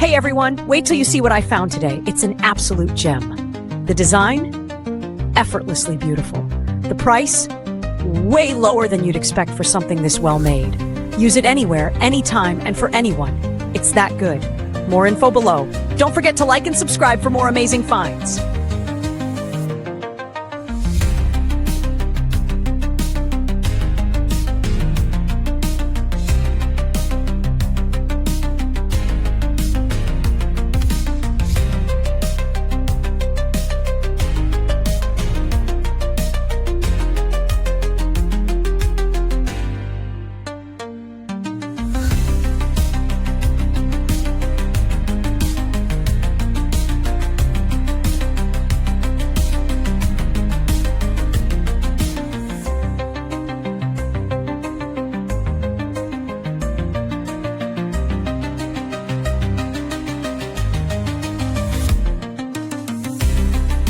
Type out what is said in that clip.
Hey everyone, wait till you see what I found today. It's an absolute gem. The design? Effortlessly beautiful. The price? Way lower than you'd expect for something this well made. Use it anywhere, anytime, and for anyone. It's that good. More info below. Don't forget to like and subscribe for more amazing finds.